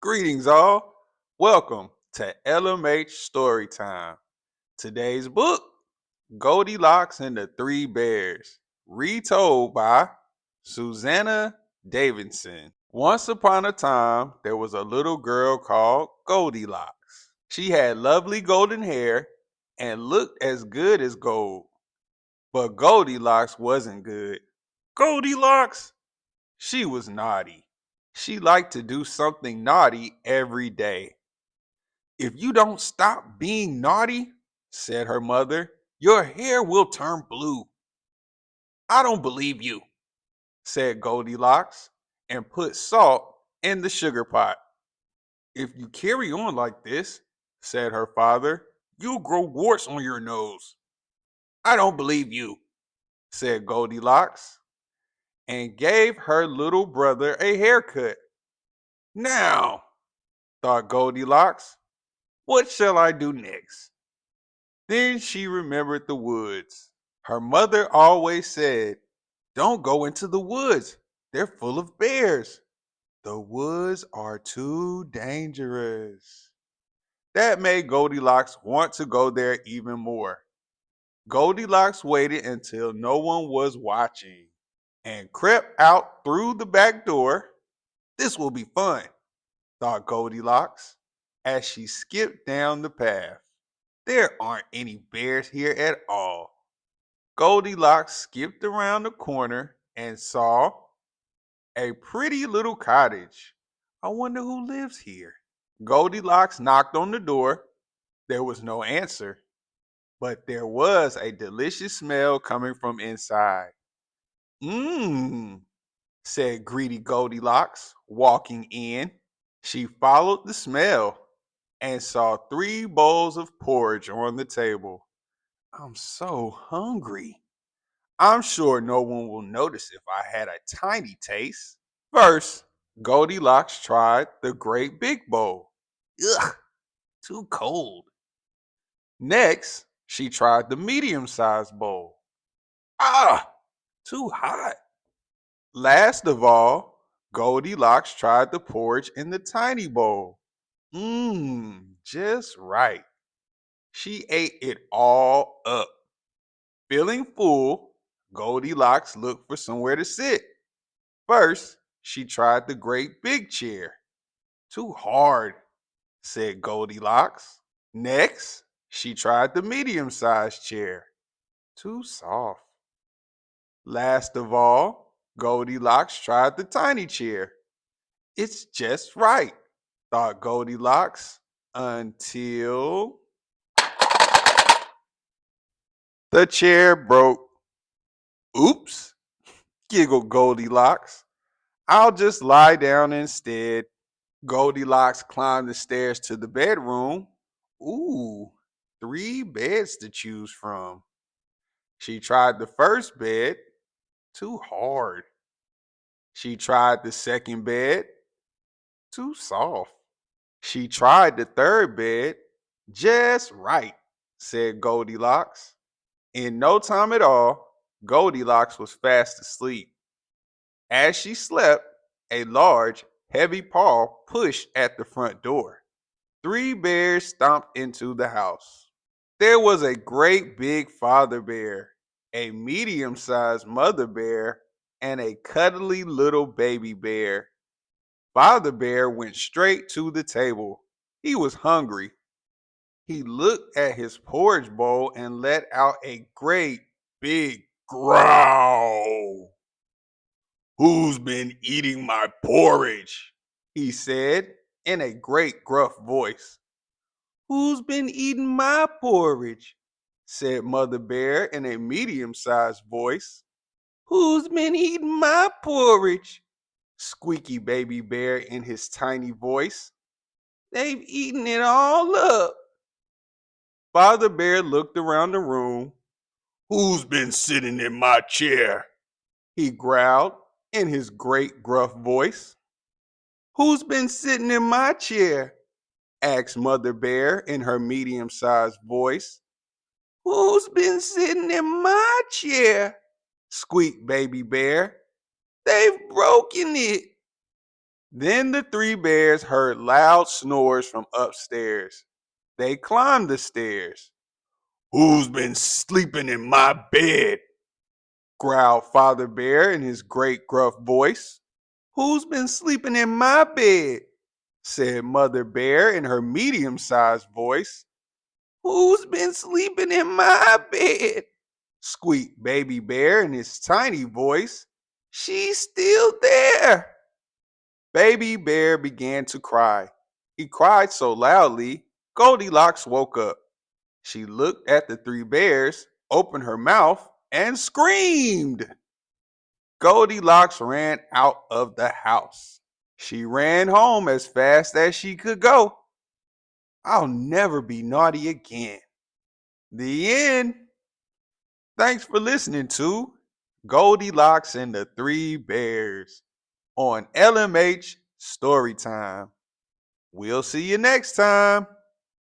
Greetings, all. Welcome to LMH Storytime. Today's book, Goldilocks and the Three Bears, retold by Susanna Davidson. Once upon a time, there was a little girl called Goldilocks. She had lovely golden hair and looked as good as gold. But Goldilocks wasn't good. Goldilocks, she was naughty. She liked to do something naughty every day. If you don't stop being naughty, said her mother, your hair will turn blue. I don't believe you, said Goldilocks, and put salt in the sugar pot. If you carry on like this, said her father, you'll grow warts on your nose. I don't believe you, said Goldilocks, and gave her little brother a haircut. Now, thought Goldilocks, what shall I do next? Then she remembered the woods. Her mother always said, don't go into the woods. They're full of bears. The woods are too dangerous. That made Goldilocks want to go there even more. Goldilocks waited until no one was watching and crept out through the back door. This will be fun, thought Goldilocks as she skipped down the path. There aren't any bears here at all. Goldilocks skipped around the corner and saw a pretty little cottage. I wonder who lives here. Goldilocks knocked on the door. There was no answer, but there was a delicious smell coming from inside. Mmm, said greedy Goldilocks, walking in. She followed the smell and saw 3 bowls of porridge on the table. I'm so hungry. I'm sure no one will notice if I had a tiny taste. First, Goldilocks tried the great big bowl. Ugh, too cold. Next, she tried the medium sized bowl. Ah, too hot. Last of all, Goldilocks tried the porridge in the tiny bowl. Mmm, just right. She ate it all up. Feeling full, Goldilocks looked for somewhere to sit. First, she tried the great big chair. Too hard, said Goldilocks. Next, she tried the medium sized chair. Too soft. Last of all, Goldilocks tried the tiny chair. It's just right, thought Goldilocks, until the chair broke. Oops, giggled Goldilocks. I'll just lie down instead. Goldilocks climbed the stairs to the bedroom. Ooh, 3 beds to choose from. She tried the first bed. Too hard. She tried the second bed. Too soft. She tried the third bed. Just right, said Goldilocks. In no time at all, Goldilocks was fast asleep. As she slept, a large, heavy paw pushed at the front door. 3 bears stomped into the house. There was a great big father bear, a medium sized mother bear, and a cuddly little baby bear. Father bear went straight to the table. He was hungry. He looked at his porridge bowl and let out a great big growl. Who's been eating my porridge? He said in a great gruff voice. Who's been eating my porridge? Said Mother Bear in a medium sized voice. Who's been eating my porridge? Squeaky Baby Bear in his tiny voice. They've eaten it all up. Father Bear looked around the room. Who's been sitting in my chair? He growled in his great gruff voice. Who's been sitting in my chair? Asked Mother Bear in her medium sized voice. Who's been sitting in my chair? Squeaked Baby Bear. They've broken it. Then the three bears heard loud snores from upstairs. They climbed the stairs. "Who's been sleeping in my bed?" growled Father Bear in his great gruff voice. "Who's been sleeping in my bed?" said Mother Bear in her medium-sized voice. "Who's been sleeping in my bed?" squeaked Baby Bear in his tiny voice. "She's still there." Baby Bear began to cry. He cried so loudly, Goldilocks woke up. She looked at the three bears, opened her mouth, and screamed. Goldilocks ran out of the house. She ran home as fast as she could go. I'll never be naughty again. The end. Thanks for listening to Goldilocks and the Three Bears on LMH Storytime. We'll see you next time.